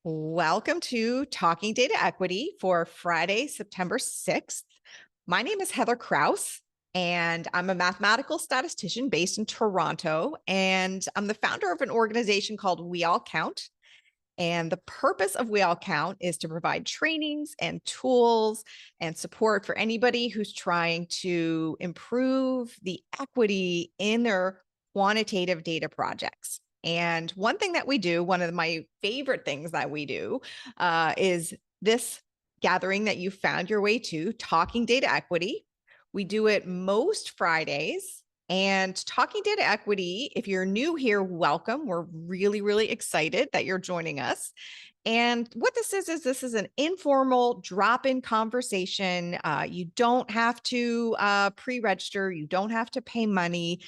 Welcome to Talking Data Equity for Friday, September 6th. My name is Heather Kraus, and I'm a mathematical statistician based in Toronto, and I'm the founder of an organization called We All Count. And the purpose of We All Count is to provide trainings and tools and support for anybody who's trying to improve the equity in their quantitative data projects. And one thing that we do, one of my favorite things that we do, is this gathering that you found your way to, Talking Data Equity. We do it most Fridays. And Talking Data Equity, if you're new here, welcome. We're really, really excited that you're joining us. And what this is an informal drop-in conversation. You don't have to pre-register. You don't have to pay money.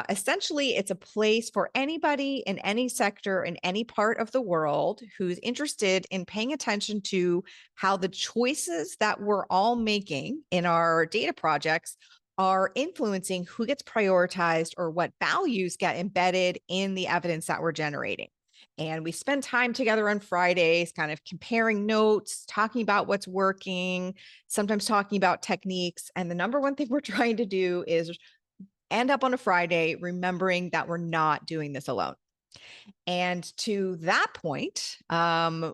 Essentially, it's a place for anybody in any sector in any part of the world who's interested in paying attention to how the choices that we're all making in our data projects are influencing who gets prioritized or what values get embedded in the evidence that we're generating. And we spend time together on Fridays, kind of comparing notes, talking about what's working, sometimes talking about techniques. And the number one thing we're trying to do is end up on a Friday remembering that we're not doing this alone. And to that point,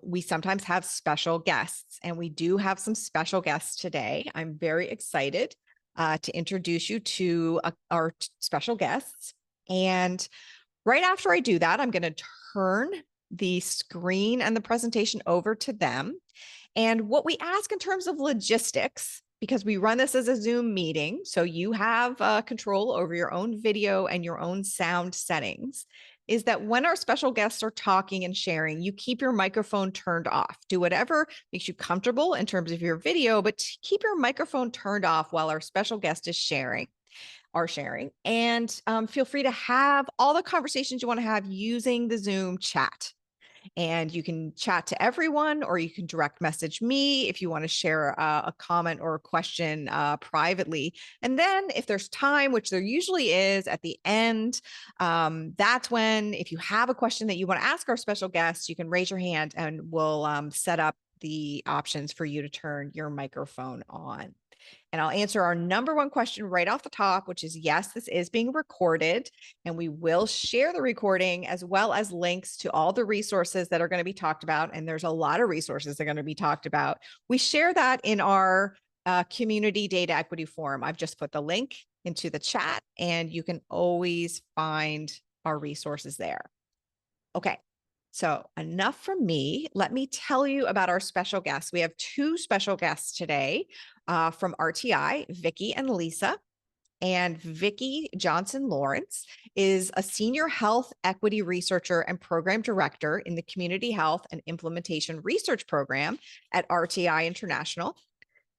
we sometimes have special guests, and we do have some special guests today. I'm very excited to introduce you to our special guests. And right after I do that, I'm going to turn the screen and the presentation over to them. And what we ask in terms of logistics, because we run this as a Zoom meeting, so you have control over your own video and your own sound settings, is that when our special guests are talking and sharing, you keep your microphone turned off. Do whatever makes you comfortable in terms of your video, but keep your microphone turned off while our special guest is sharing. And feel free to have all the conversations you want to have using the Zoom chat. And you can chat to everyone, or you can direct message me if you want to share a comment or a question privately. And then if there's time, which there usually is at the end, that's when, if you have a question that you want to ask our special guests, you can raise your hand and we'll set up the options for you to turn your microphone on. And I'll answer our number one question right off the top, which is yes, this is being recorded, and we will share the recording as well as links to all the resources that are going to be talked about. And there's a lot of resources that are going to be talked about. We share that in our community data equity forum. I've just put the link into the chat, and you can always find our resources there. Okay. So enough from me. Let me tell you about our special guests. We have two special guests today from RTI, Vicki and Lisa. And Vicki Johnson Lawrence is a senior health equity researcher and program director in the Community Health and Implementation Research Program at RTI International.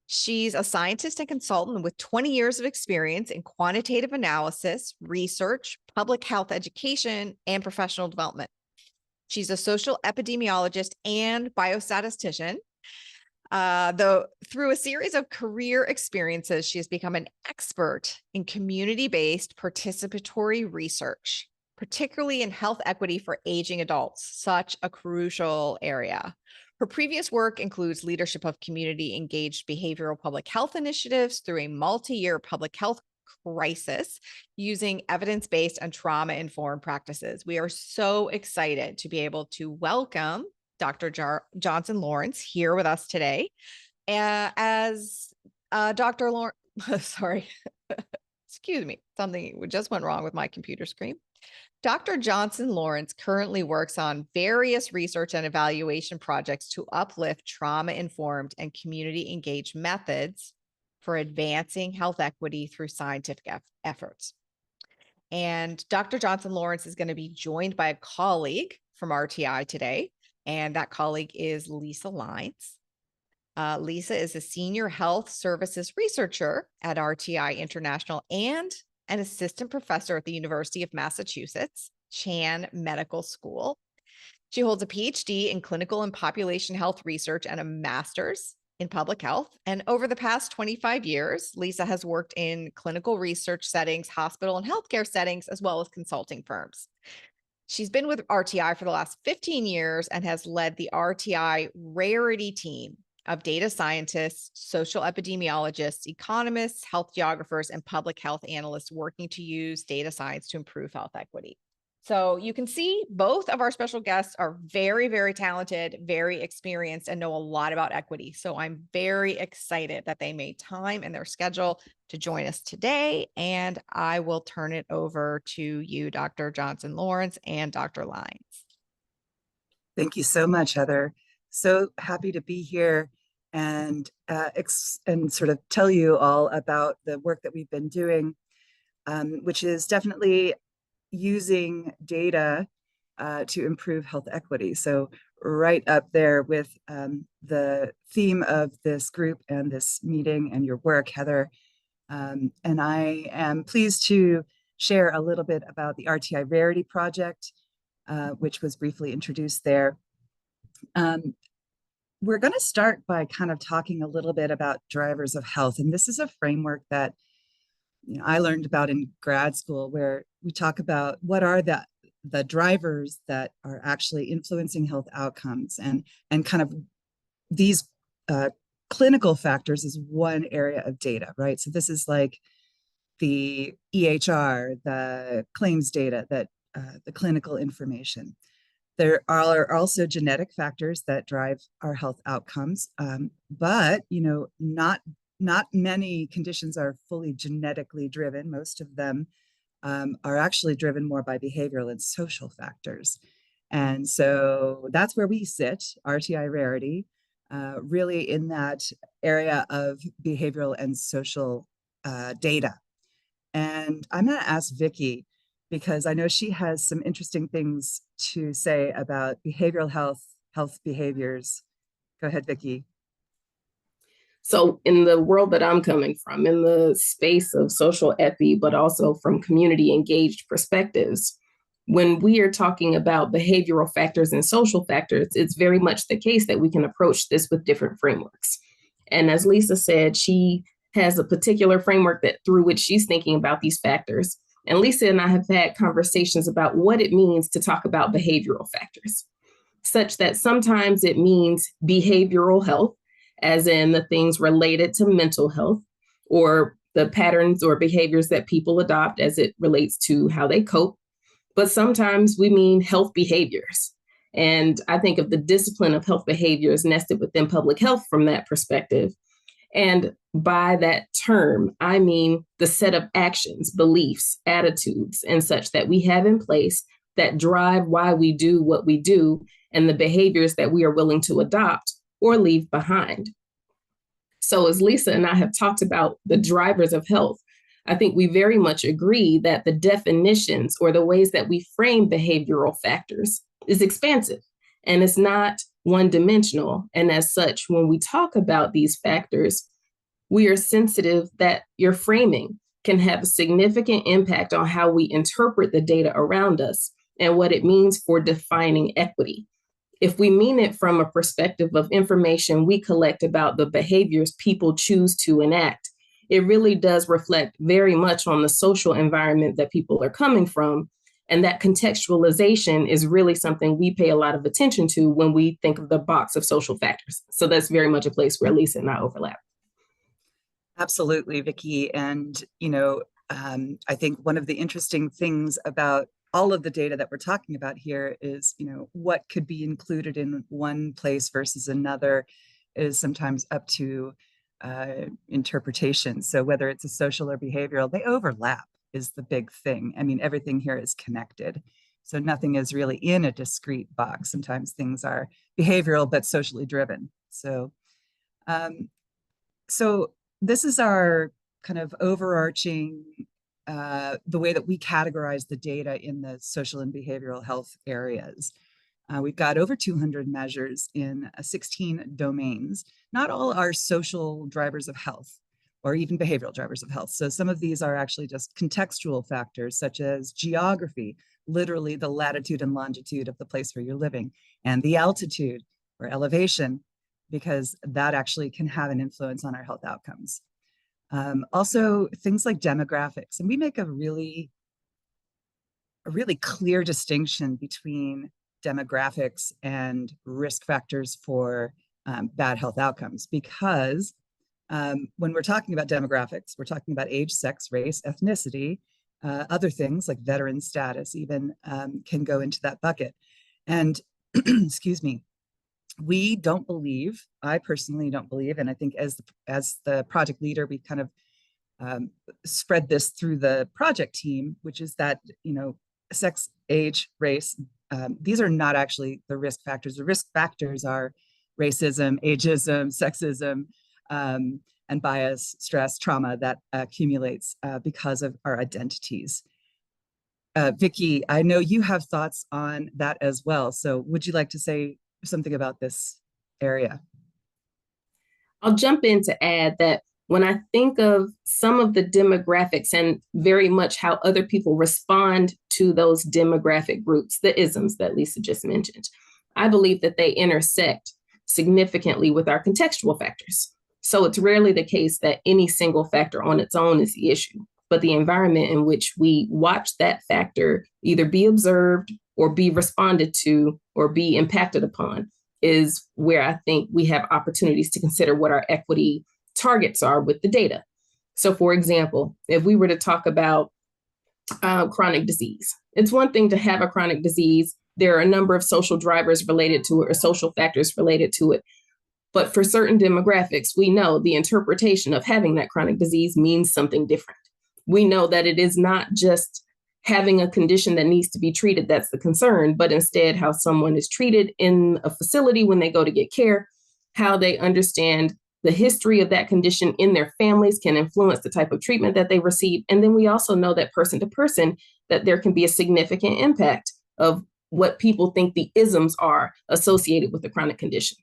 She's a scientist and consultant with 20 years of experience in quantitative analysis, research, public health education, and professional development. She's a social epidemiologist and biostatistician. Though through a series of career experiences, she has become an expert in community-based participatory research, particularly in health equity for aging adults, such a crucial area. Her previous work includes leadership of community-engaged behavioral public health initiatives through a multi-year public health crisis using evidence-based and trauma-informed practices. We are so excited to be able to welcome Dr. Johnson Lawrence here with us today. As Dr. Lawrence, sorry, excuse me, something just went wrong with my computer screen. Dr. Johnson Lawrence currently works on various research and evaluation projects to uplift trauma-informed and community-engaged methods for advancing health equity through scientific efforts. And Dr. Johnson Lawrence is going to be joined by a colleague from RTI today, and that colleague is Lisa Lines. Lisa is a senior health services researcher at RTI International and an assistant professor at the University of Massachusetts Chan Medical School. She holds a PhD in clinical and population health research and a master's in public health. And over the past 25 years, Lisa has worked in clinical research settings, hospital and healthcare settings, as well as consulting firms. She's been with RTI for the last 15 years and has led the RTI Rarity team of data scientists, social epidemiologists, economists, health geographers, and public health analysts working to use data science to improve health equity. So you can see both of our special guests are very, very talented, very experienced, and know a lot about equity. So I'm very excited that they made time in their schedule to join us today. And I will turn it over to you, Dr. Johnson Lawrence and Dr. Lyons. Thank you so much, Heather. So happy to be here and sort of tell you all about the work that we've been doing, which is definitely using data to improve health equity. So right up there with the theme of this group and this meeting and your work, Heather. And I am pleased to share a little bit about the RTI Rarity Project, which was briefly introduced there. We're going to start by kind of talking a little bit about drivers of health. And this is a framework that I learned about in grad school, where we talk about what are the drivers that are actually influencing health outcomes, and kind of these clinical factors is one area of data, right? So this is like the EHR, the claims data, that the clinical information. There are also genetic factors that drive our health outcomes, but not many conditions are fully genetically driven. Most of them are actually driven more by behavioral and social factors. And so that's where we sit, RTI Rarity, really in that area of behavioral and social data. And I'm going to ask Vicki, because I know she has some interesting things to say about behavioral health behaviors. Go ahead, Vicki. So in the world that I'm coming from, in the space of social epi, but also from community engaged perspectives, when we are talking about behavioral factors and social factors, it's very much the case that we can approach this with different frameworks. And as Lisa said, she has a particular framework that through which she's thinking about these factors. And Lisa and I have had conversations about what it means to talk about behavioral factors, such that sometimes it means behavioral health, as in the things related to mental health, or the patterns or behaviors that people adopt as it relates to how they cope. But sometimes we mean health behaviors. And I think of the discipline of health behaviors nested within public health from that perspective. And by that term, I mean the set of actions, beliefs, attitudes, and such that we have in place that drive why we do what we do, and the behaviors that we are willing to adopt or leave behind. So as Lisa and I have talked about the drivers of health, I think we very much agree that the definitions or the ways that we frame behavioral factors is expansive, and it's not one-dimensional. And as such, when we talk about these factors, we are sensitive that your framing can have a significant impact on how we interpret the data around us and what it means for defining equity. If we mean it from a perspective of information we collect about the behaviors people choose to enact, it really does reflect very much on the social environment that people are coming from. And that contextualization is really something we pay a lot of attention to when we think of the box of social factors. So that's very much a place where Lisa and I overlap. Absolutely, Vicki. And, I think one of the interesting things about all of the data that we're talking about here is, what could be included in one place versus another is sometimes up to interpretation. So whether it's a social or behavioral, they overlap is the big thing. I mean, everything here is connected. So nothing is really in a discrete box. Sometimes things are behavioral, but socially driven. So this is our kind of overarching, the way that we categorize the data in the social and behavioral health areas. We've got over 200 measures in 16 domains. Not all are social drivers of health or even behavioral drivers of health. So some of these are actually just contextual factors, such as geography, literally the latitude and longitude of the place where you're living, and the altitude or elevation, because that actually can have an influence on our health outcomes. Also, things like demographics. And we make a really a really clear distinction between demographics and risk factors for bad health outcomes, because when we're talking about demographics, we're talking about age, sex, race, ethnicity, other things like veteran status even can go into that bucket. And excuse me, we don't believe, I personally don't believe, and I think as the project leader, we kind of spread this through the project team, which is that, sex, age, race, these are not actually the risk factors. The risk factors are racism, ageism, sexism, and bias, stress, trauma that accumulates because of our identities. Vicki, I know you have thoughts on that as well. So would you like to say something about this area? I'll jump in to add that when I think of some of the demographics and very much how other people respond to those demographic groups, the isms that Lisa just mentioned, I believe that they intersect significantly with our contextual factors. So it's rarely the case that any single factor on its own is the issue, but the environment in which we watch that factor either be observed or be responded to or be impacted upon is where I think we have opportunities to consider what our equity targets are with the data. So for example, if we were to talk about chronic disease, it's one thing to have a chronic disease. There are a number of social drivers related to it or social factors related to it. But for certain demographics, we know the interpretation of having that chronic disease means something different. We know that it is not just having a condition that needs to be treated that's the concern, but instead how someone is treated in a facility when they go to get care, how they understand the history of that condition in their families can influence the type of treatment that they receive. And then we also know that person to person, that there can be a significant impact of what people think the isms are associated with the chronic condition.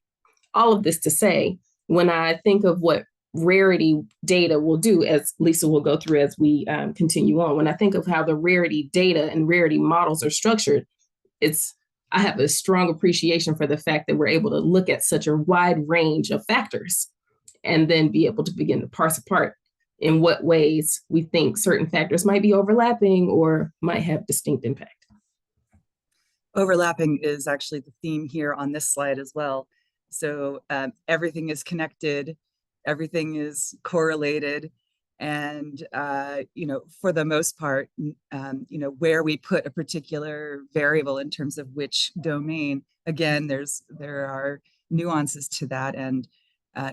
All of this to say, when I think of what rarity data will do, as Lisa will go through as we continue on, when I think of how the rarity data and rarity models are structured, I have a strong appreciation for the fact that we're able to look at such a wide range of factors and then be able to begin to parse apart in what ways we think certain factors might be overlapping or might have distinct impact. Overlapping is actually the theme here on this slide as well. So everything is connected, everything is correlated, and for the most part, where we put a particular variable in terms of which domain, again, there are nuances to that, and a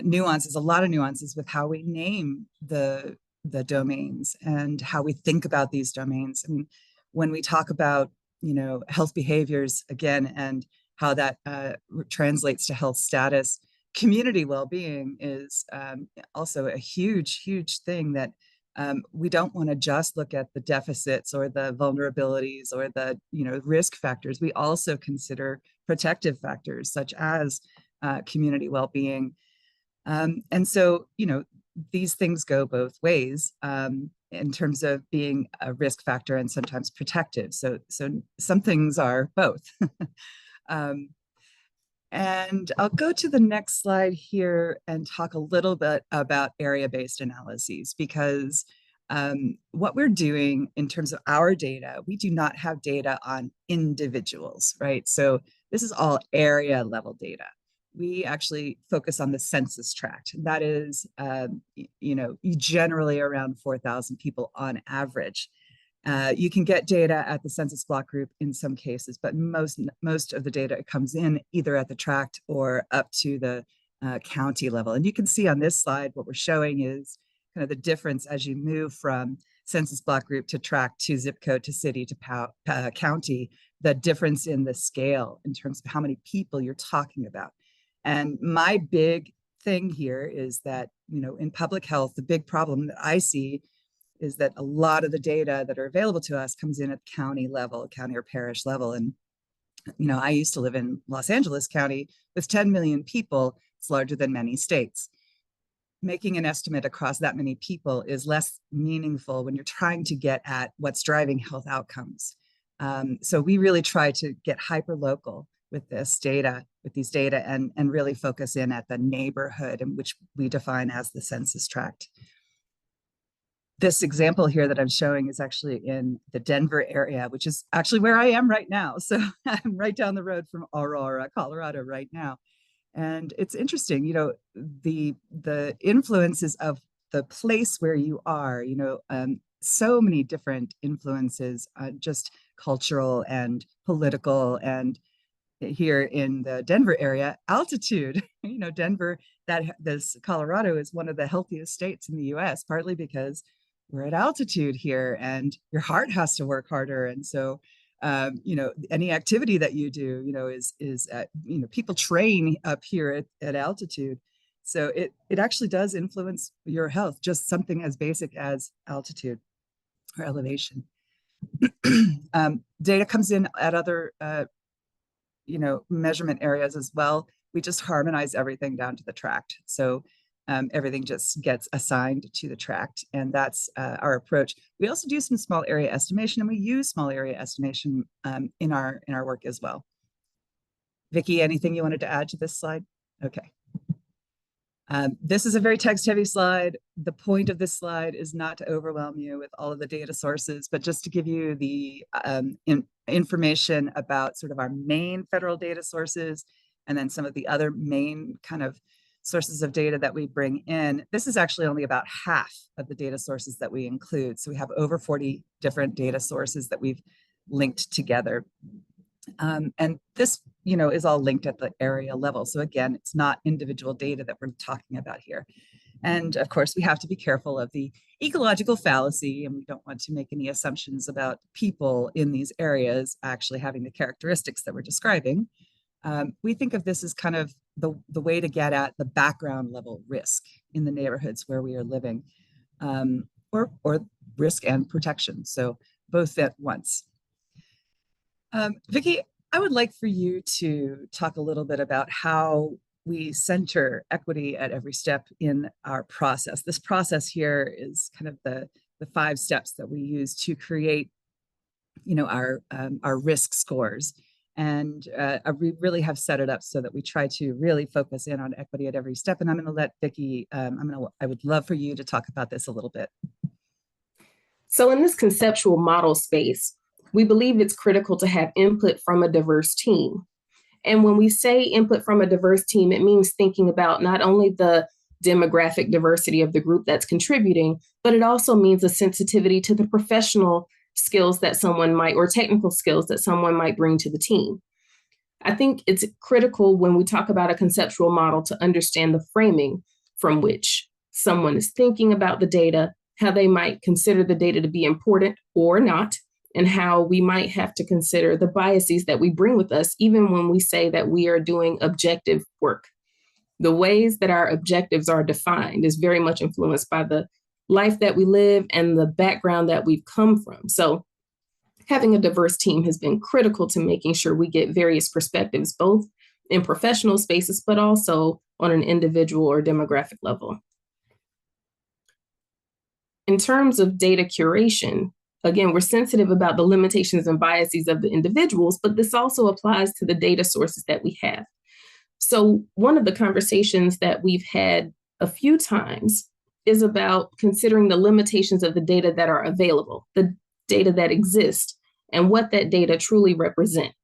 lot of nuances with how we name the domains and how we think about these domains. I mean, when we talk about health behaviors again and how that translates to health status, community well-being is also a huge thing that we don't want to just look at the deficits or the vulnerabilities or the risk factors. We also consider protective factors such as community well-being. And so, these things go both ways in terms of being a risk factor and sometimes protective. So some things are both. And I'll go to the next slide here and talk a little bit about area-based analyses, because what we're doing in terms of our data, we do not have data on individuals, right? So this is all area level data. We actually focus on the census tract. That is, generally around 4,000 people on average. You can get data at the census block group in some cases, but most of the data comes in either at the tract or up to the county level. And you can see on this slide, what we're showing is kind of the difference as you move from census block group to tract to zip code to city to county, the difference in the scale in terms of how many people you're talking about. And my big thing here is that, in public health, the big problem that I see is that a lot of the data that are available to us comes in at county level, county or parish level. And, I used to live in Los Angeles County with 10 million people. It's larger than many states. Making an estimate across that many people is less meaningful when you're trying to get at what's driving health outcomes. So we really try to get hyper local with these data, and really focus in at the neighborhood, in which we define as the census tract. this example here that I'm showing is actually in the Denver area, which is actually where I am right now. So I'm right down the road from Aurora, Colorado right now. And it's interesting, the influences of the place where you are, so many different influences, just cultural and political, and here in the Denver area, altitude. Denver, this Colorado is one of the healthiest states in the US, partly because we're at altitude here and your heart has to work harder. And so, any activity that you do, people train up here at altitude. So it actually does influence your health, just something as basic as altitude or elevation. Data comes in at other measurement areas as well. We just harmonize everything down to the tract. So everything just gets assigned to the tract, and that's our approach. We also do some small area estimation, and we use small area estimation in our work as well. Vicki, anything you wanted to add to this slide? Okay. This is a very text-heavy slide. The point of this slide is not to overwhelm you with all of the data sources, but just to give you the information about sort of our main federal data sources, and then some of the other main kind of sources of data that we bring in. This is actually only about half of the data sources that we include. So we have over 40 different data sources that we've linked together. And this, is all linked at the area level. So again, it's not individual data that we're talking about here. And of course, we have to be careful of the ecological fallacy, and we don't want to make any assumptions about people in these areas actually having the characteristics that we're describing. We think of this as kind of the way to get at the background level risk in the neighborhoods where we are living, or risk and protection. So both at once. Vicki, I would like for you to talk a little bit about how we center equity at every step in our process. This process here is kind of the 5 steps that we use to create, our risk scores. And we really have set it up so that we try to really focus in on equity at every step. And I'm going to let Vicki, I would love for you to talk about this a little bit. So in this conceptual model space, we believe it's critical to have input from a diverse team. And when we say input from a diverse team, it means thinking about not only the demographic diversity of the group that's contributing, but it also means a sensitivity to the professional skills that someone might, or technical skills that someone might bring to the team. I think it's critical when we talk about a conceptual model to understand the framing from which someone is thinking about the data, how they might consider the data to be important or not, and how we might have to consider the biases that we bring with us, even when we say that we are doing objective work. The ways that our objectives are defined is very much influenced by the life that we live and the background that we've come from. So having a diverse team has been critical to making sure we get various perspectives, both in professional spaces, but also on an individual or demographic level. In terms of data curation, again, we're sensitive about the limitations and biases of the individuals, but this also applies to the data sources that we have. So one of the conversations that we've had a few times is about considering the limitations of the data that are available, the data that exist, and what that data truly represent.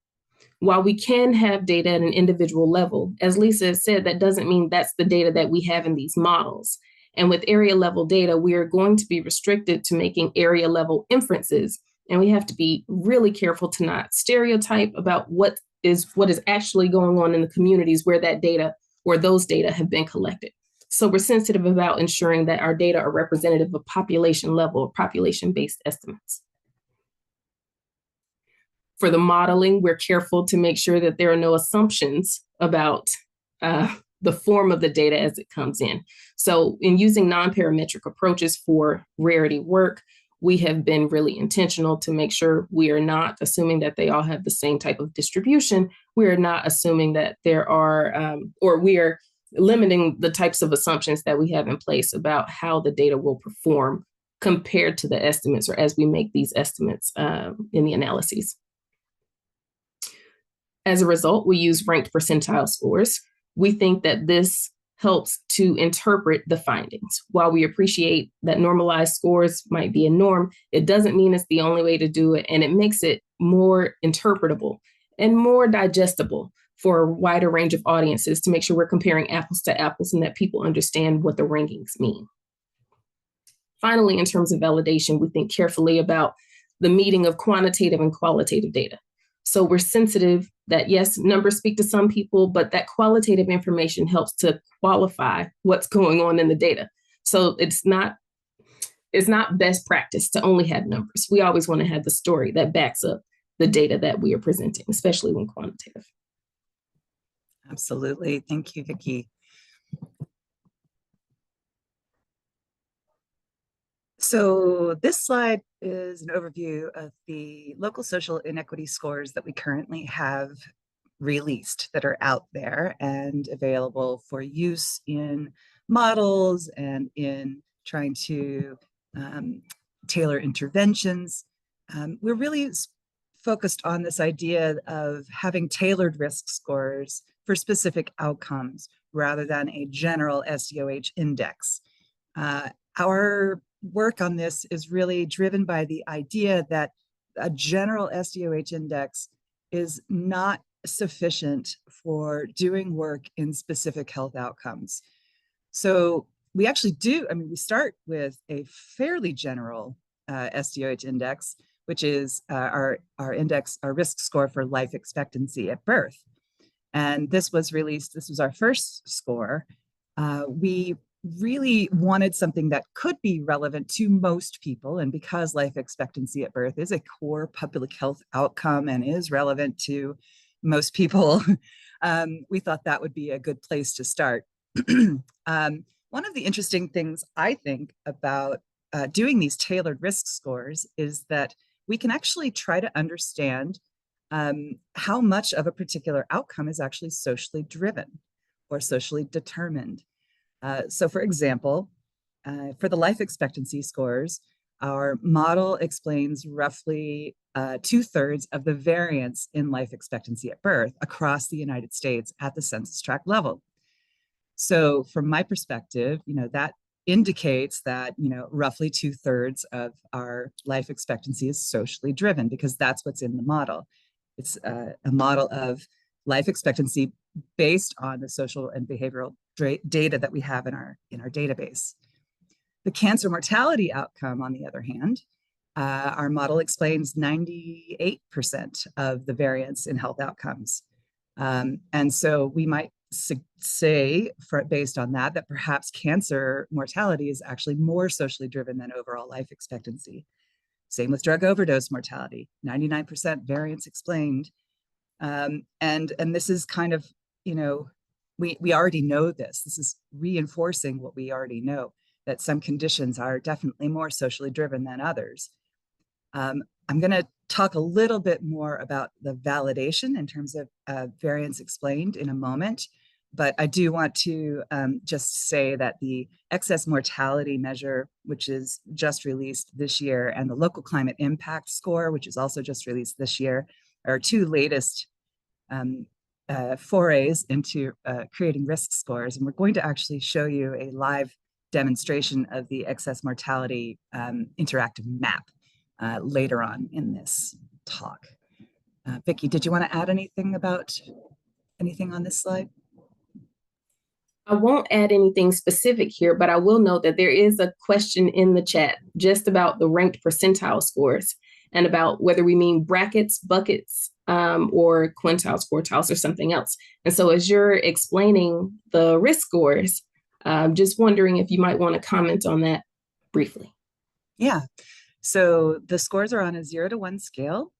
While we can have data at an individual level, as Lisa has said, that doesn't mean that's the data that we have in these models. And with area level data, we are going to be restricted to making area level inferences. And we have to be really careful to not stereotype about what is actually going on in the communities where that data or those data have been collected. So we're sensitive about ensuring that our data are representative of population level or population-based estimates. For the modeling, we're careful to make sure that there are no assumptions about the form of the data as it comes in. So in using non-parametric approaches for rarity work, we have been really intentional to make sure we are not assuming that they all have the same type of distribution. We are not assuming that there are, or we are limiting the types of assumptions that we have in place about how the data will perform compared to the estimates, or as we make these estimates in the analyses. As a result, we use ranked percentile scores. We think that this helps to interpret the findings. While we appreciate that normalized scores might be a norm, it doesn't mean it's the only way to do it, and it makes it more interpretable and more digestible for a wider range of audiences to make sure we're comparing apples to apples and that people understand what the rankings mean. Finally, in terms of validation, we think carefully about the meeting of quantitative and qualitative data. So we're sensitive that, yes, numbers speak to some people, but that qualitative information helps to qualify what's going on in the data. So it's not best practice to only have numbers. We always want to have the story that backs up the data that we are presenting, especially when quantitative. Absolutely. Thank you, Vicki. So this slide is an overview of the local social inequity scores that we currently have released, that are out there and available for use in models and in trying to tailor interventions. We're really focused on this idea of having tailored risk scores for specific outcomes rather than a general SDOH index. Our work on this is really driven by the idea that a general SDOH index is not sufficient for doing work in specific health outcomes. So we actually do, we start with a fairly general SDOH index, which is our risk score for life expectancy at birth. And this was released, this was our first score. We really wanted something that could be relevant to most people. And because life expectancy at birth is a core public health outcome and is relevant to most people, we thought that would be a good place to start. One of the interesting things I think about doing these tailored risk scores is that we can actually try to understand how much of a particular outcome is actually socially driven or socially determined. So for example, for the life expectancy scores, our model explains roughly 2/3 of the variance in life expectancy at birth across the United States at the census tract level. So from my perspective, that indicates that, roughly 2/3 of our life expectancy is socially driven, because that's what's in the model. It's a model of life expectancy based on the social and behavioral data that we have in our database. The cancer mortality outcome, on the other hand, our model explains 98% of the variance in health outcomes. And so we might say, based on that perhaps cancer mortality is actually more socially driven than overall life expectancy. Same with drug overdose mortality, 99% variance explained. And this is kind of, we already know this. This is reinforcing what we already know, that some conditions are definitely more socially driven than others. I'm going to talk a little bit more about the validation in terms of variance explained in a moment, but I do want to just say that the excess mortality measure, which is just released this year, and the local climate impact score, which is also just released this year, are two latest forays into creating risk scores. And we're going to actually show you a live demonstration of the excess mortality interactive map later on in this talk. Vicki, did you want to add anything on this slide? I won't add anything specific here, but I will note that there is a question in the chat just about the ranked percentile scores and about whether we mean brackets, buckets, or quintiles, quartiles, or something else. And so as you're explaining the risk scores, just wondering if you might want to comment on that briefly. Yeah, so the scores are on a 0 to 1 scale.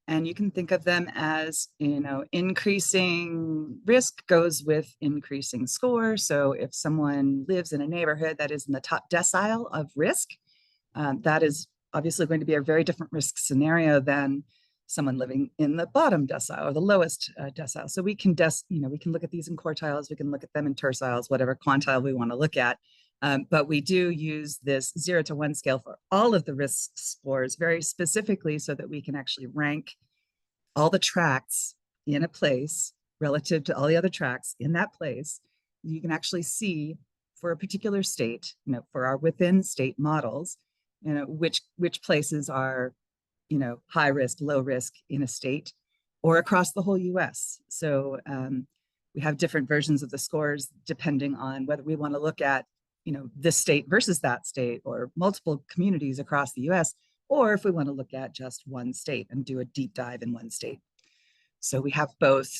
And you can think of them as, increasing risk goes with increasing score. So if someone lives in a neighborhood that is in the top decile of risk, that is obviously going to be a very different risk scenario than someone living in the bottom decile or the lowest decile. So we can we can look at these in quartiles, we can look at them in terciles, whatever quantile we want to look at. But we do use this 0 to 1 scale for all of the risk scores very specifically so that we can actually rank all the tracts in a place relative to all the other tracts in that place you can actually see for a particular state, for our within state models, which places are, high risk, low risk in a state or across the whole US. So we have different versions of the scores depending on whether we want to look at, this state versus that state or multiple communities across the US, or if we want to look at just one state and do a deep dive in one state. So we have both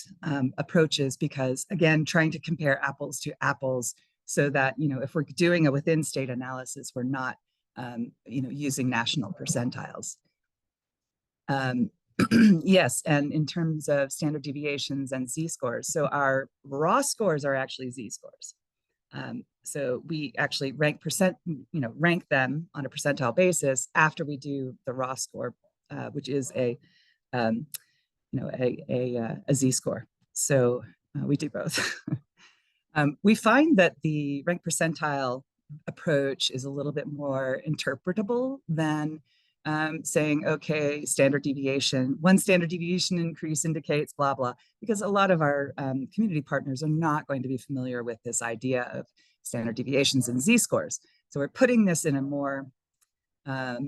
approaches because, again, trying to compare apples to apples so that, if we're doing a within state analysis, we're not, using national percentiles. Yes, and in terms of standard deviations and z-scores, so our raw scores are actually z-scores. So we actually rank them on a percentile basis after we do the raw score, which is a z-score. So we do both. We find that the rank percentile approach is a little bit more interpretable than saying, okay, standard deviation, one standard deviation increase indicates blah, blah, because a lot of our community partners are not going to be familiar with this idea of standard deviations and z-scores. So we're putting this in a more, a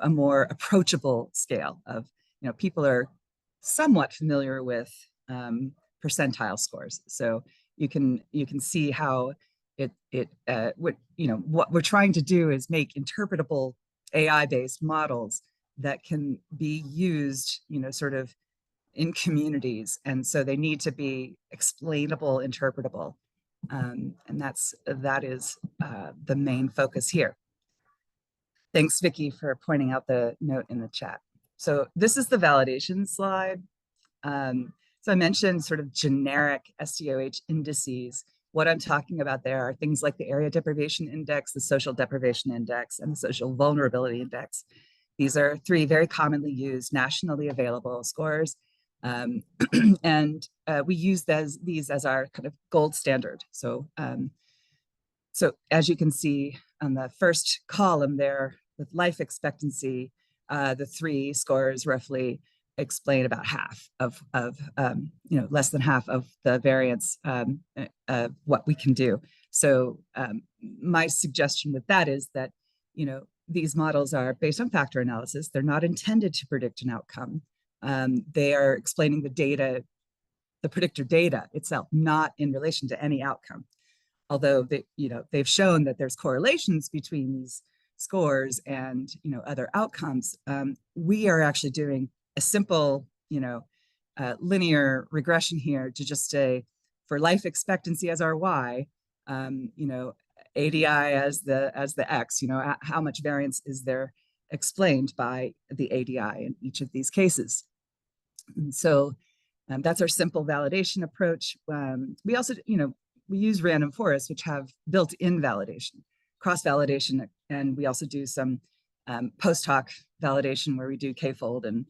more approachable scale of, people are somewhat familiar with percentile scores. So you can see how what we're trying to do is make interpretable AI-based models that can be used, sort of in communities. And so they need to be explainable, interpretable. And that is the main focus here. Thanks, Vicki, for pointing out the note in the chat. So this is the validation slide. So I mentioned sort of generic SDOH indices. What I'm talking about there are things like the Area Deprivation Index, the Social Deprivation Index, and the Social Vulnerability Index. These are three very commonly used, nationally available scores. And we use these as our kind of gold standard. So, so as you can see on the first column there with life expectancy, the three scores roughly explain about half of less than half of the variance of what we can do. So my suggestion with that is that, these models are based on factor analysis. They're not intended to predict an outcome. They are explaining the data, the predictor data itself, not in relation to any outcome. Although they've shown that there's correlations between these scores and other outcomes. We are actually doing a simple, linear regression here to just say for life expectancy as our y, ADI as the x, how much variance is there explained by the ADI in each of these cases. And so that's our simple validation approach. We also, we use random forests, which have built-in validation, cross-validation, and we also do some post hoc validation where we do k-fold and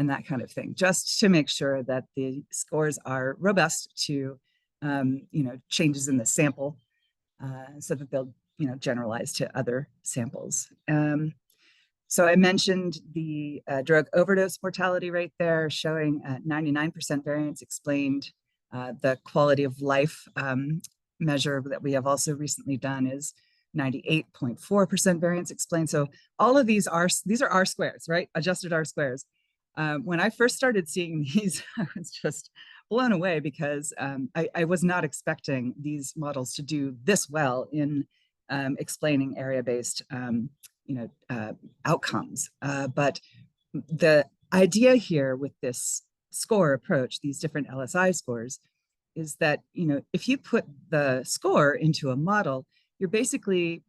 that kind of thing, just to make sure that the scores are robust to, changes in the sample, so that they'll, generalize to other samples. So I mentioned the drug overdose mortality rate there, showing 99% variance explained. The quality of life measure that we have also recently done is 98.4% variance explained. So all of these are R squares, right? Adjusted R squares. When I first started seeing these, I was just blown away because I was not expecting these models to do this well in explaining area-based outcomes. But the idea here with this score approach, these different LSI scores, is that if you put the score into a model, you're basically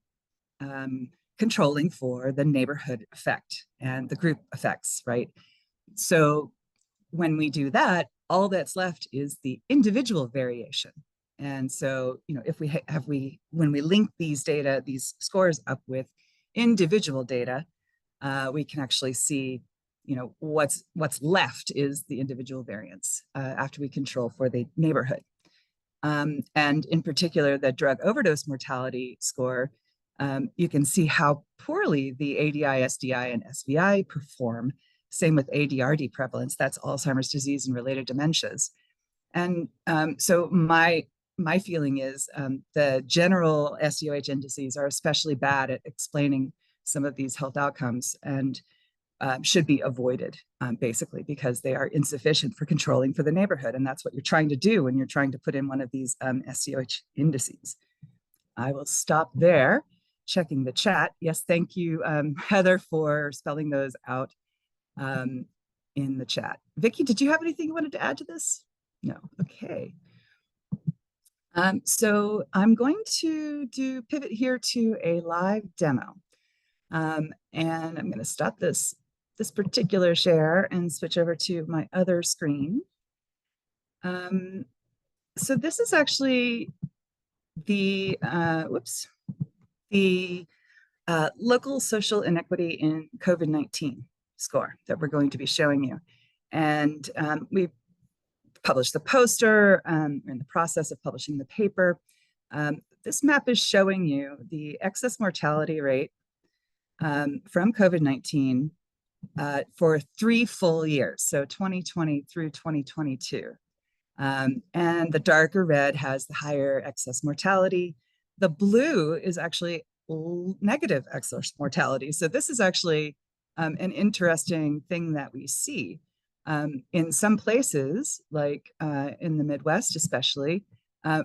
controlling for the neighborhood effect and the group effects, right? So when we do that, all that's left is the individual variation. And so, if when we link these data, these scores up with individual data, we can actually see, what's left is the individual variance after we control for the neighborhood. And in particular, the drug overdose mortality score, you can see how poorly the ADI, SDI, and SVI perform. Same with ADRD prevalence, that's Alzheimer's disease and related dementias. And so my my feeling is the general SDOH indices are especially bad at explaining some of these health outcomes and should be avoided, basically, because they are insufficient for controlling for the neighborhood. And that's what you're trying to do when you're trying to put in one of these SDOH indices. I will stop there, checking the chat. Yes, thank you, Heather, for spelling those out in the chat. Vicki, did you have anything you wanted to add to this? No, okay. So I'm going to pivot here to a live demo. And I'm going to stop this particular share and switch over to my other screen. So this is actually the, the local social inequity in COVID-19 score that we're going to be showing you. And we published the poster, we're in the process of publishing the paper. This map is showing you the excess mortality rate from COVID-19 for 3 full years, so 2020 through 2022. And the darker red has the higher excess mortality. The blue is actually negative excess mortality. So this is actually an interesting thing that we see. In some places, like in the Midwest especially,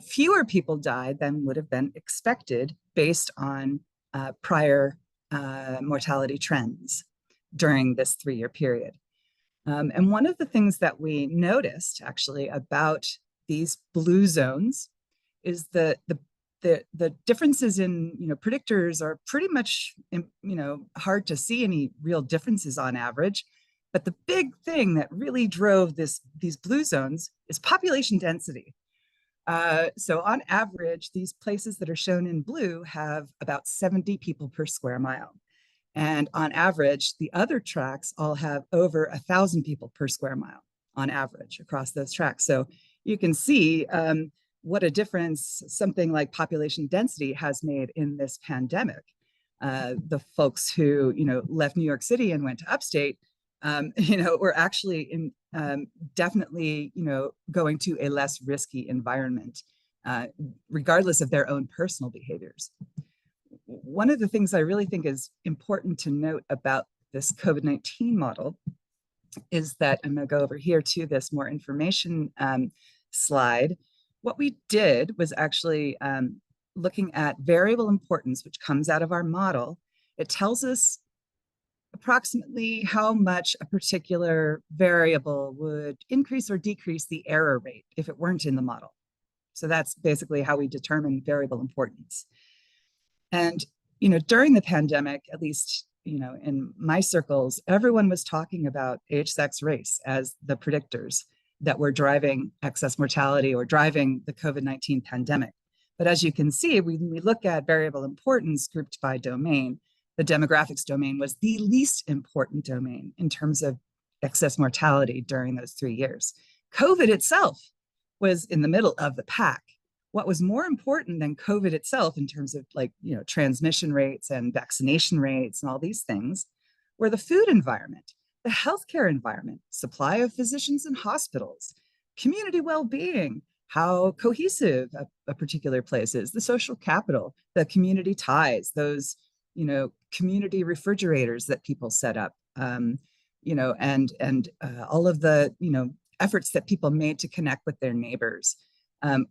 fewer people died than would have been expected based on prior mortality trends during this 3-year period. And one of the things that we noticed actually about these blue zones is the differences in predictors are pretty much hard to see any real differences on average. But the big thing that really drove these blue zones is population density. So on average, these places that are shown in blue have about 70 people per square mile. And on average, the other tracks all have over 1,000 people per square mile on average across those tracks. So you can see what a difference something like population density has made in this pandemic. The folks who left New York City and went to upstate, were actually definitely going to a less risky environment, regardless of their own personal behaviors. One of the things I really think is important to note about this COVID-19 model is that, I'm going to go over here to this more information slide. What we did was actually looking at variable importance, which comes out of our model. It tells us approximately how much a particular variable would increase or decrease the error rate if it weren't in the model. So that's basically how we determine variable importance. And during the pandemic, at least in my circles, everyone was talking about age, sex, race as the predictors that were driving excess mortality or driving the COVID-19 pandemic. But as you can see, when we look at variable importance grouped by domain, the demographics domain was the least important domain in terms of excess mortality during those 3 years. COVID itself was in the middle of the pack. What was more important than COVID itself in terms of transmission rates and vaccination rates and all these things were the food environment, the healthcare environment, supply of physicians and hospitals, community well-being, how cohesive a particular place is, the social capital, the community ties, those community refrigerators that people set up, and all of the efforts that people made to connect with their neighbors.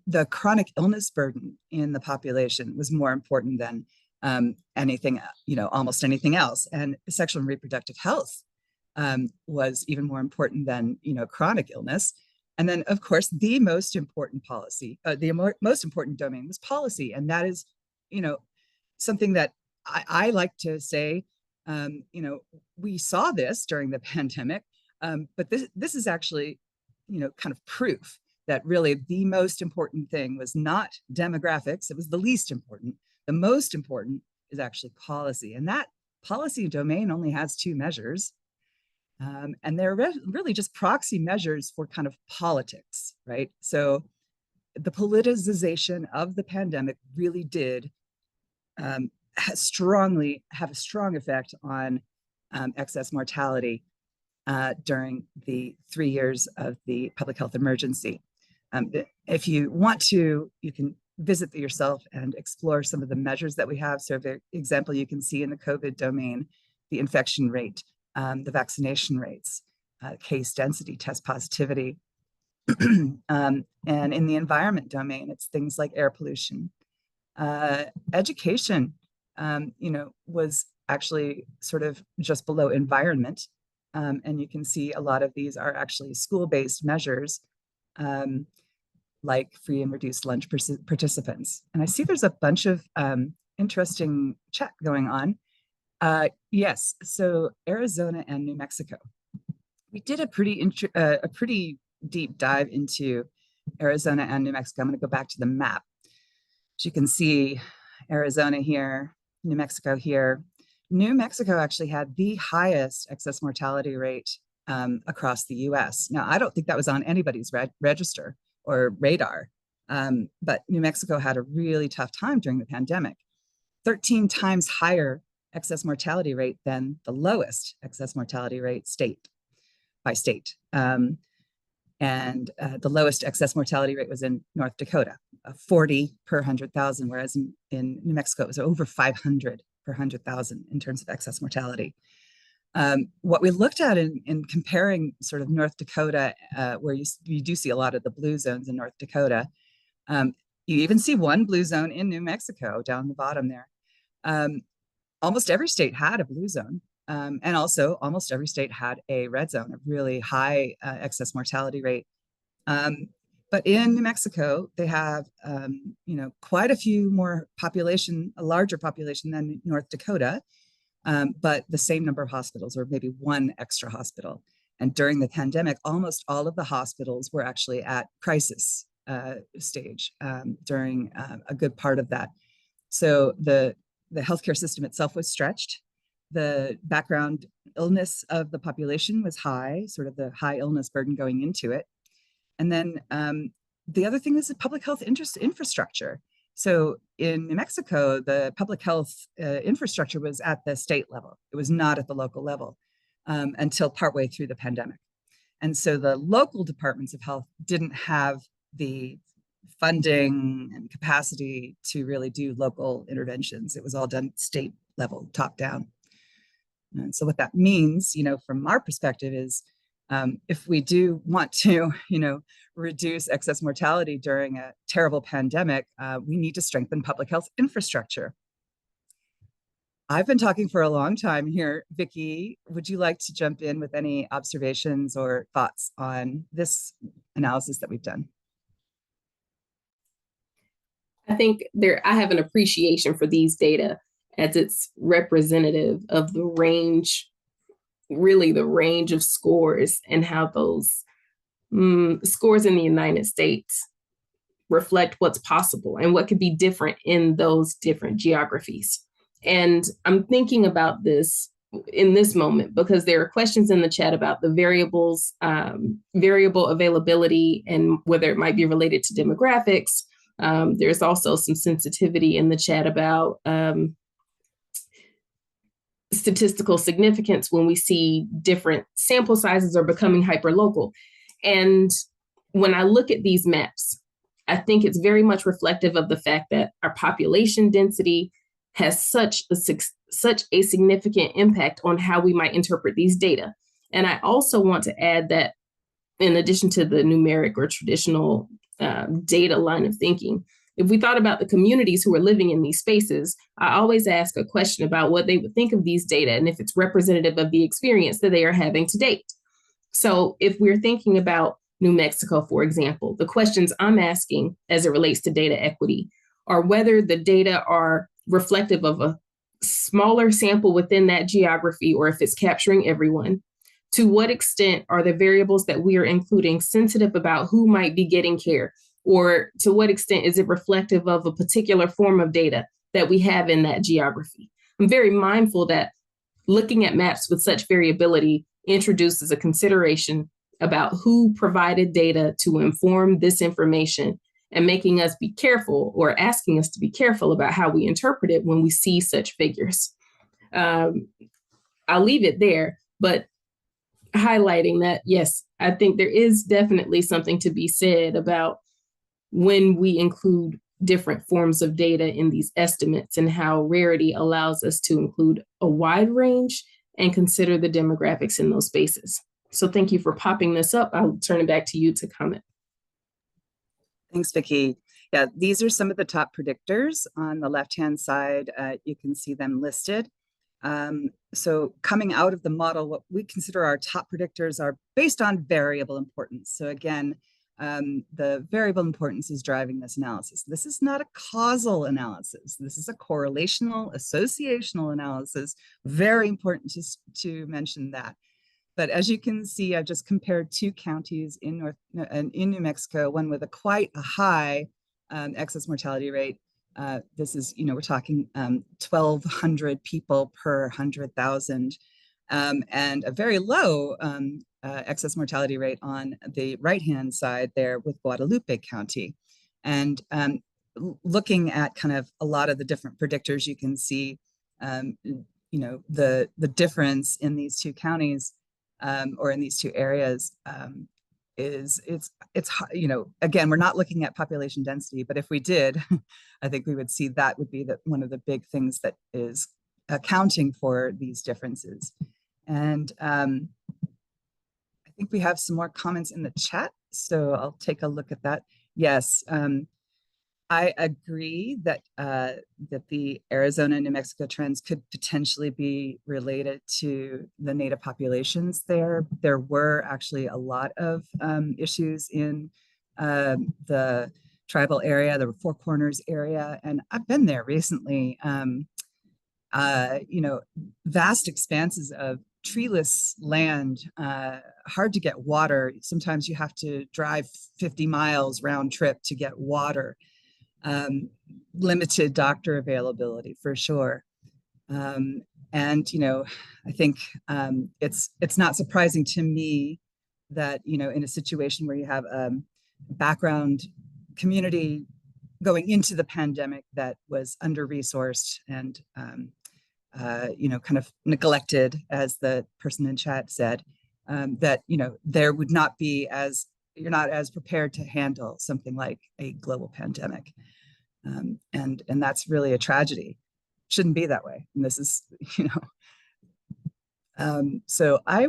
The chronic illness burden in the population was more important than anything, almost anything else. And sexual and reproductive health was even more important than chronic illness. And then, of course, the most important policy, most important domain was policy, and that is, something that I like to say. We saw this during the pandemic, but this is actually, kind of proof that really the most important thing was not demographics. It was the least important. The most important is actually policy. And that policy domain only has 2 measures. And they're really just proxy measures for kind of politics, right? So the politicization of the pandemic really did have a strong effect on excess mortality during the 3 years of the public health emergency. If you want to, you can visit yourself and explore some of the measures that we have. So for example, you can see in the COVID domain, the infection rate, the vaccination rates, case density, test positivity. And in the environment domain, it's things like air pollution. Education, was actually sort of just below environment. And you can see a lot of these are actually school-based measures, like free and reduced lunch participants. And I see there's a bunch of interesting chat going on. Yes, so Arizona and New Mexico. We did a pretty deep dive into Arizona and New Mexico. I'm going to go back to the map. As you can see, Arizona here, New Mexico here. New Mexico actually had the highest excess mortality rate across the US. Now, I don't think that was on anybody's register or radar, but New Mexico had a really tough time during the pandemic. 13 times higher excess mortality rate than the lowest excess mortality rate state by state. And the lowest excess mortality rate was in North Dakota, 40 per 100,000, whereas in New Mexico, it was over 500 per 100,000 in terms of excess mortality. What we looked at in comparing sort of North Dakota, where you do see a lot of the blue zones in North Dakota, you even see one blue zone in New Mexico down the bottom there. Almost every state had a blue zone. And also almost every state had a red zone, a really high excess mortality rate. But in New Mexico, they have, quite a few more population, a larger population than North Dakota, but the same number of hospitals, or maybe one extra hospital. And during the pandemic, almost all of the hospitals were actually at crisis stage during a good part of that. So the healthcare system itself was stretched. The background illness of the population was high, sort of the high illness burden going into it. And then the other thing is the public health infrastructure. So in New Mexico, the public health infrastructure was at the state level. It was not at the local level until partway through the pandemic. And so the local departments of health didn't have the funding and capacity to really do local interventions. It was all done state level, top down. And so what that means, from our perspective is if we do want to, reduce excess mortality during a terrible pandemic, we need to strengthen public health infrastructure. I've been talking for a long time here. Vicki, would you like to jump in with any observations or thoughts on this analysis that we've done? I think I have an appreciation for these data as it's representative of the range, really the range of scores and how those scores in the United States reflect what's possible and what could be different in those different geographies. And I'm thinking about this in this moment because there are questions in the chat about the variables, variable availability, and whether it might be related to demographics. There's also some sensitivity in the chat about statistical significance when we see different sample sizes are becoming hyperlocal. And when I look at these maps, I think it's very much reflective of the fact that our population density has such a significant impact on how we might interpret these data. And I also want to add that in addition to the numeric or traditional data line of thinking, if we thought about the communities who are living in these spaces, I always ask a question about what they would think of these data and if it's representative of the experience that they are having to date. So if we're thinking about New Mexico, for example, the questions I'm asking as it relates to data equity are whether the data are reflective of a smaller sample within that geography or if it's capturing everyone. To what extent are the variables that we are including sensitive about who might be getting care? Or to what extent is it reflective of a particular form of data that we have in that geography? I'm very mindful that looking at maps with such variability introduces a consideration about who provided data to inform this information and making us be careful or asking us to be careful about how we interpret it when we see such figures. I'll leave it there, but highlighting that, yes, I think there is definitely something to be said about when we include different forms of data in these estimates and how rarity allows us to include a wide range and consider the demographics in those spaces. So thank you for popping this up. I'll turn it back to you to comment. Thanks, Vicki. Yeah, these are some of the top predictors on the left-hand side. You can see them listed. So coming out of the model, what we consider our top predictors are based on variable importance. So again, the variable importance is driving this analysis. This is not a causal analysis. This is a correlational, associational analysis. Very important to mention that. But as you can see, I've just compared two counties in New Mexico, one with quite a high excess mortality rate. This is, we're talking 1,200 people per 100,000, and a very low excess mortality rate on the right-hand side there with Guadalupe County. And looking at kind of a lot of the different predictors, you can see, the difference in these two counties or in these two areas it's again, we're not looking at population density, but if we did, I think we would see that would be one of the big things that is accounting for these differences. And I think we have some more comments in the chat, so I'll take a look at that. Yes, I agree that that the Arizona, New Mexico trends could potentially be related to the Native populations there. There were actually a lot of issues in the tribal area, the Four Corners area, and I've been there recently. Vast expanses of treeless land, hard to get water. Sometimes you have to drive 50 miles round trip to get water. Limited doctor availability for sure. And I think it's not surprising to me that in a situation where you have a background community going into the pandemic that was under-resourced and kind of neglected, as the person in chat said, that there would not be as you're not as prepared to handle something like a global pandemic. And that's really a tragedy. Shouldn't be that way. And this is, so I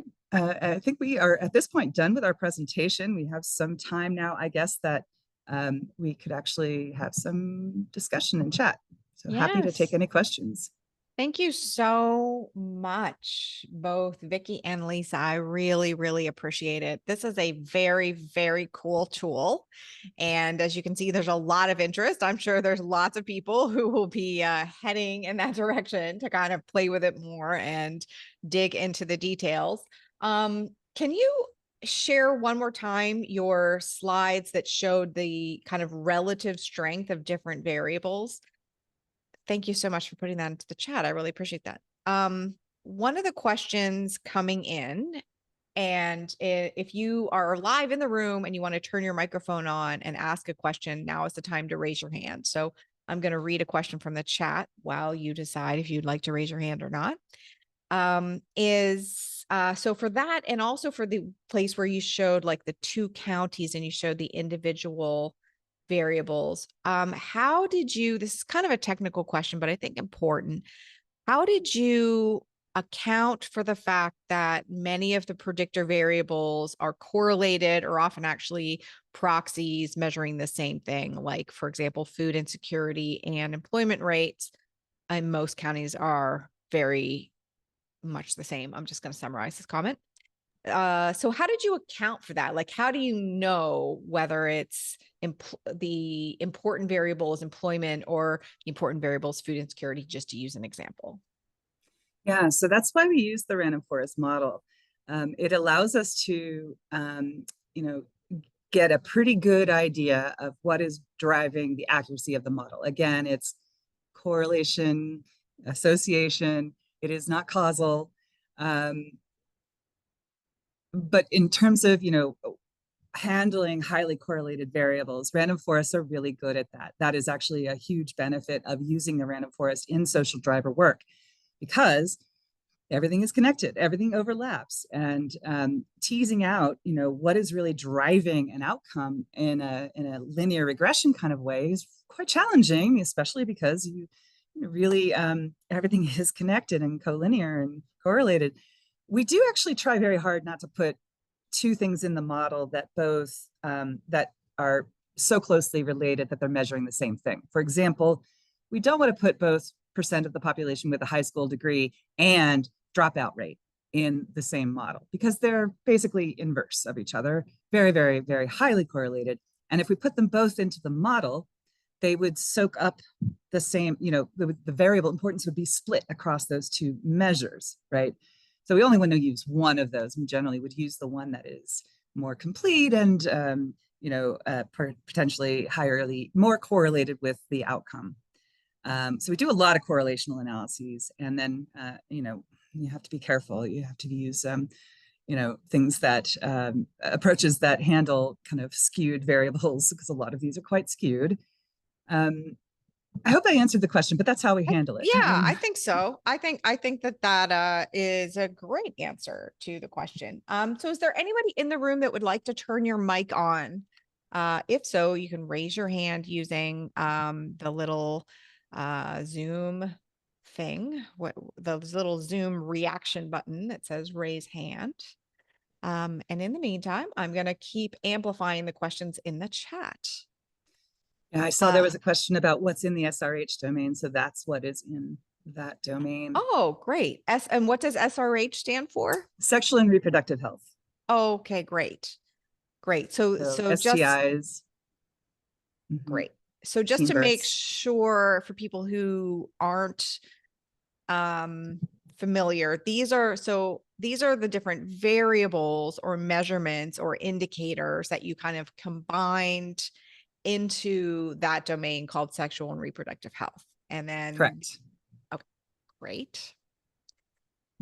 think we are at this point done with our presentation. We have some time now, I guess, that we could actually have some discussion in chat. So happy to take any questions. Thank you so much, both Vicki and Lisa. I really, really appreciate it. This is a very, very cool tool. And as you can see, there's a lot of interest. I'm sure there's lots of people who will be heading in that direction to kind of play with it more and dig into the details. Can you share one more time your slides that showed the kind of relative strength of different variables? Thank you so much for putting that into the chat. I really appreciate that. One of the questions coming in, and if you are live in the room and you want to turn your microphone on and ask a question, now is the time to raise your hand. So I'm going to read a question from the chat while you decide if you'd like to raise your hand or not. So for that, and also for the place where you showed like the two counties and you showed the individual variables, how did you, this is kind of a technical question, but I think important, how did you account for the fact that many of the predictor variables are correlated or often actually proxies measuring the same thing? Like, for example, food insecurity and employment rates in most counties are very much the same. I'm just going to summarize this comment. So how did you account for that? Like, how do you know whether it's the important variable is employment or the important variable is food insecurity, just to use an example? Yeah, so that's why we use the random forest model. It allows us to, get a pretty good idea of what is driving the accuracy of the model. Again, it's correlation, association. It is not causal. But in terms of, handling highly correlated variables, random forests are really good at that. That is actually a huge benefit of using the random forest in social driver work, because everything is connected, everything overlaps, and teasing out, what is really driving an outcome in a linear regression kind of way is quite challenging, especially because really everything is connected and collinear and correlated. We do actually try very hard not to put two things in the model that both that are so closely related that they're measuring the same thing. For example, we don't want to put both percent of the population with a high school degree and dropout rate in the same model, because they're basically inverse of each other, very, very, very highly correlated. And if we put them both into the model, they would soak up the same, the variable importance would be split across those two measures, right? So we only want to use one of those. We generally would use the one that is more complete and, potentially more correlated with the outcome. So we do a lot of correlational analyses, and then, you have to be careful. You have to use, things that, approaches that handle kind of skewed variables, because a lot of these are quite skewed. I hope I answered the question, but that's how we handle it. Yeah, I think so. I think that is a great answer to the question. So is there anybody in the room that would like to turn your mic on? If so, you can raise your hand using the little Zoom thing, the little Zoom reaction button that says raise hand. And in the meantime, I'm going to keep amplifying the questions in the chat. Yeah, I saw there was a question about what's in the SRH domain. So that's what is in that domain. Oh, great. And what does SRH stand for? Sexual and reproductive health. Okay, great. Great. So STIs. Great. So just to make sure for people who aren't familiar, these are the different variables or measurements or indicators that you kind of combined into that domain called sexual and reproductive health. And then correct. Okay, great.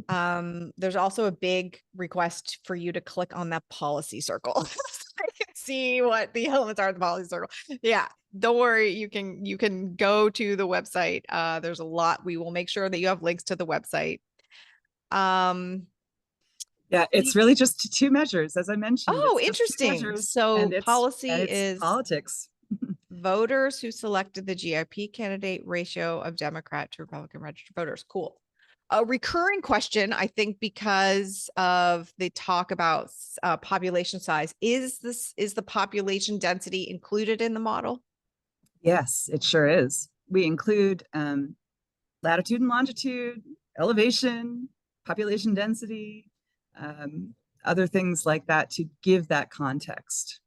There's also a big request for you to click on that policy circle. So I can see what the elements are in the policy circle. Yeah, don't worry. You can go to the website. There's a lot. We will make sure that you have links to the website. Yeah, it's really just two measures, as I mentioned. Oh, interesting. So policy is politics. Voters who selected the GIP candidate, ratio of Democrat to Republican registered voters. Cool. A recurring question, I think, because of the talk about population size, is the population density included in the model? Yes, it sure is. We include latitude and longitude, elevation, population density, other things like that to give that context.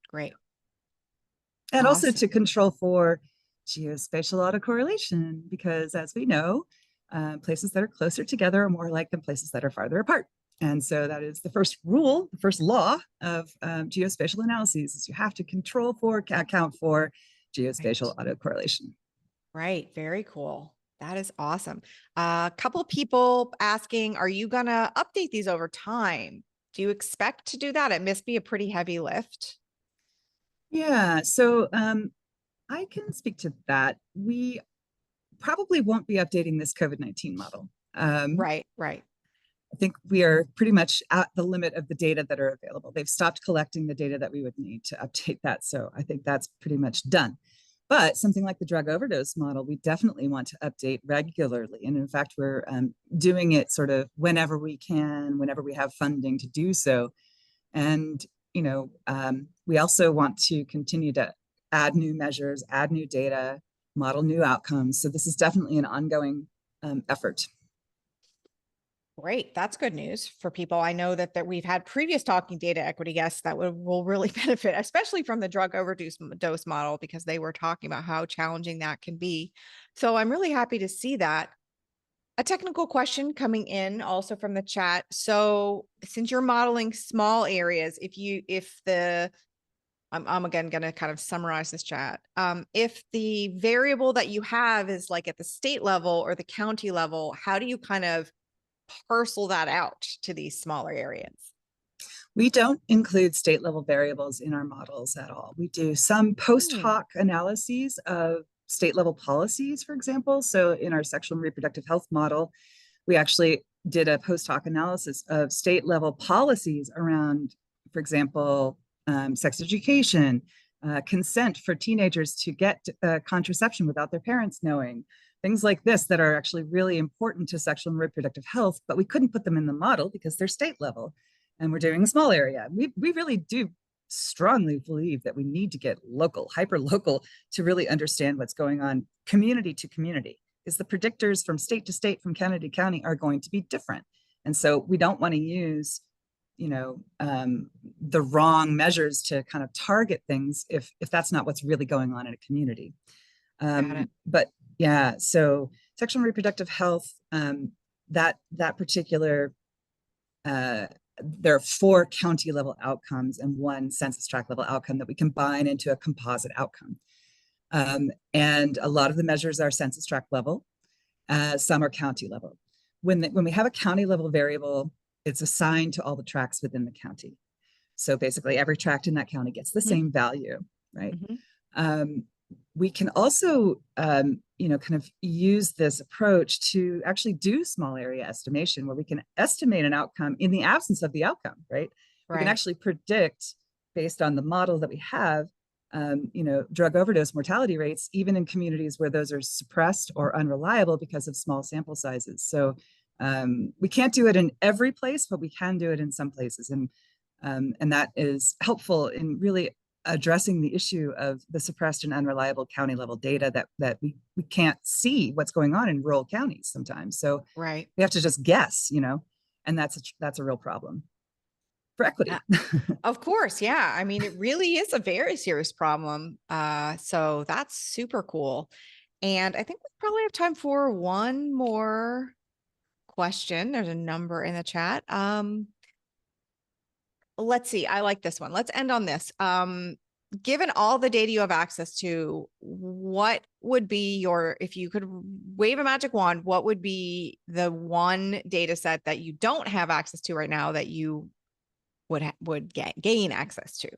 Great. And awesome. Also to control for geospatial autocorrelation, because as we know, places that are closer together are more alike than places that are farther apart. And so that is the first rule, the first law of geospatial analyses, is you have to account for geospatial autocorrelation. Right. Very cool. That is awesome. A couple of people asking, are you going to update these over time? Do you expect to do that? It must be a pretty heavy lift. Yeah, so I can speak to that. We probably won't be updating this COVID-19 model. Right. I think we are pretty much at the limit of the data that are available. They've stopped collecting the data that we would need to update that. So I think that's pretty much done. But something like the drug overdose model, we definitely want to update regularly. And in fact, we're doing it sort of whenever we can, whenever we have funding to do so. And we also want to continue to add new measures, add new data, model new outcomes. So this is definitely an ongoing effort. Great. That's good news for people. I know that we've had previous talking data equity guests that will really benefit, especially from the drug overdose model, because they were talking about how challenging that can be. So I'm really happy to see that. A technical question coming in also from the chat. So since you're modeling small areas, I'm again going to kind of summarize this chat. If the variable that you have is like at the state level or the county level, how do you kind of parcel that out to these smaller areas? We don't include state level variables in our models at all. We do some post hoc analyses of state level policies, for example. So in our sexual and reproductive health model, we actually did a post hoc analysis of state level policies around, for example, sex education, consent for teenagers to get contraception without their parents knowing, things like this that are actually really important to sexual and reproductive health, but we couldn't put them in the model because they're state level and we're doing a small area. We really do strongly believe that we need to get local, hyper local, to really understand what's going on community to community, because the predictors from state to state, from county to county, are going to be different. And so we don't want to use, the wrong measures to kind of target things if that's not what's really going on in a community. But yeah, so sexual and reproductive health, that particular, there are 4 county level outcomes and 1 census tract level outcome that we combine into a composite outcome. And a lot of the measures are census tract level, some are county level. When we have a county level variable, it's assigned to all the tracts within the county. So basically every tract in that county gets the same value, right? We can also, kind of use this approach to actually do small area estimation, where we can estimate an outcome in the absence of the outcome, right? We can actually predict, based on the model that we have, drug overdose mortality rates, even in communities where those are suppressed or unreliable because of small sample sizes. So we can't do it in every place, but we can do it in some places. And that is helpful in really addressing the issue of the suppressed and unreliable county level data that we can't see what's going on in rural counties sometimes. So we have to just guess, and that's a real problem for equity. Of course. Yeah. I mean, it really is a very serious problem. So that's super cool. And I think we probably have time for one more question. There's a number in the chat. Let's see. I like this one. Let's end on this. Given all the data you have access to, what would be if you could wave a magic wand, what would be the one data set that you don't have access to right now that you would gain access to?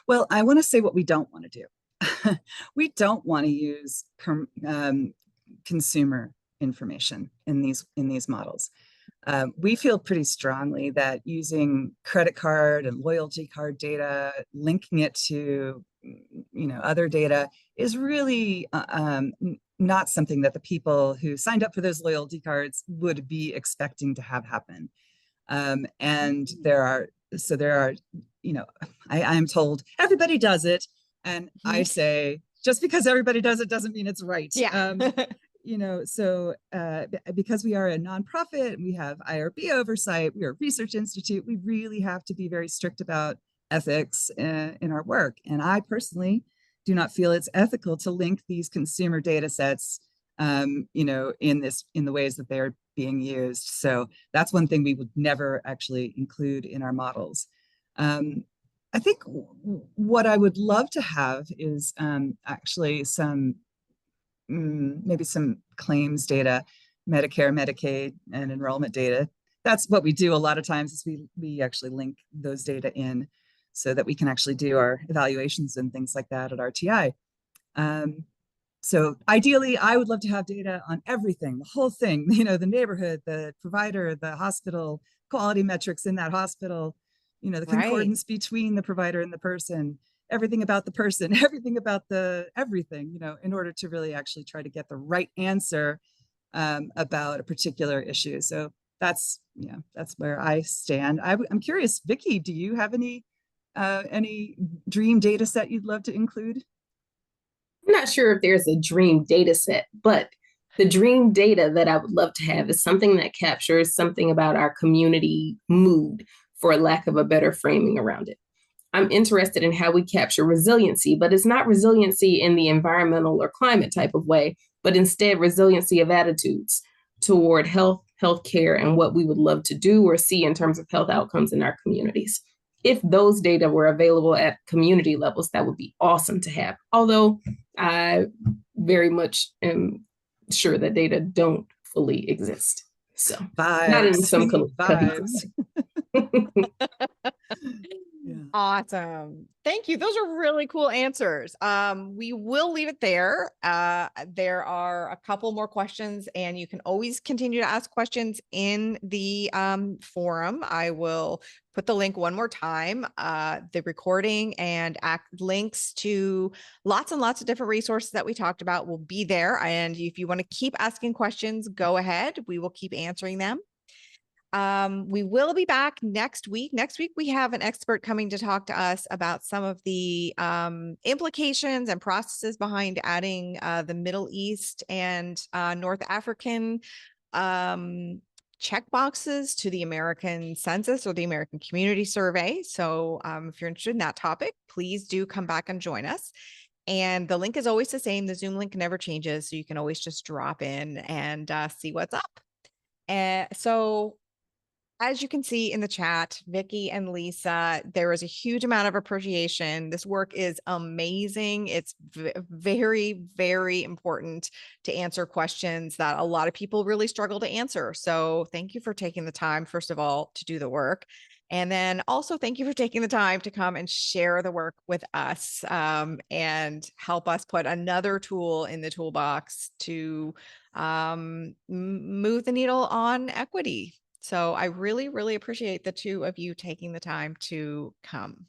Well, I want to say what we don't want to do. We don't want to use consumer information in these models. We feel pretty strongly that using credit card and loyalty card data, linking it to other data, is really not something that the people who signed up for those loyalty cards would be expecting to have happen. And there are, I'm told everybody does it. And I say, just because everybody does it doesn't mean it's right. So because we are a nonprofit, we have IRB oversight, we're a research institute, we really have to be very strict about ethics in our work. And I personally do not feel it's ethical to link these consumer data sets, in the ways that they're being used. So that's one thing we would never actually include in our models. I think what I would love to have is actually maybe some claims data, Medicare, Medicaid, and enrollment data. That's what we do a lot of times, is we actually link those data in so that we can actually do our evaluations and things like that at RTI. So ideally, I would love to have data on everything, the whole thing, the neighborhood, the provider, the hospital, quality metrics in that hospital, the concordance between the provider and the person, everything about the person, everything about everything, in order to really actually try to get the right answer about a particular issue. So that's where I stand. I'm curious, Vicki, do you have any dream data set you'd love to include? I'm not sure if there's a dream data set, but the dream data that I would love to have is something that captures something about our community mood, for lack of a better framing around it. I'm interested in how we capture resiliency, but it's not resiliency in the environmental or climate type of way, but instead resiliency of attitudes toward healthcare, and what we would love to do or see in terms of health outcomes in our communities. If those data were available at community levels, that would be awesome to have. Although I very much am sure that data don't fully exist. So vibes. not in some vibes. Awesome. Thank you. Those are really cool answers. We will leave it there. There are a couple more questions, and you can always continue to ask questions in the forum. I will put the link one more time. The recording and links to lots and lots of different resources that we talked about will be there. And if you want to keep asking questions, go ahead. We will keep answering them. We will be back next week. Next week, we have an expert coming to talk to us about some of the implications and processes behind adding the Middle East and North African checkboxes to the American Census or the American Community Survey. So if you're interested in that topic, please do come back and join us. And the link is always the same. The Zoom link never changes. So you can always just drop in and see what's up. So as you can see in the chat, Vicki and Lisa, there is a huge amount of appreciation. This work is amazing. It's very, very important to answer questions that a lot of people really struggle to answer. So thank you for taking the time, first of all, to do the work. And then also thank you for taking the time to come and share the work with us and help us put another tool in the toolbox to move the needle on equity. So I really, really appreciate the two of you taking the time to come.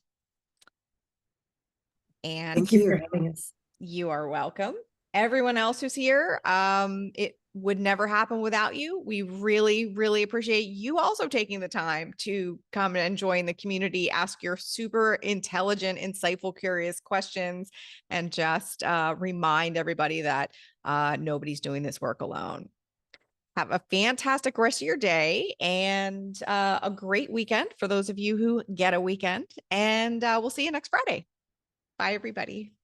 And Thank you for having us. You are welcome. Everyone else who's here, it would never happen without you. We really, really appreciate you also taking the time to come and join the community, ask your super intelligent, insightful, curious questions, and just remind everybody that nobody's doing this work alone. Have a fantastic rest of your day and a great weekend for those of you who get a weekend. And we'll see you next Friday. Bye, everybody.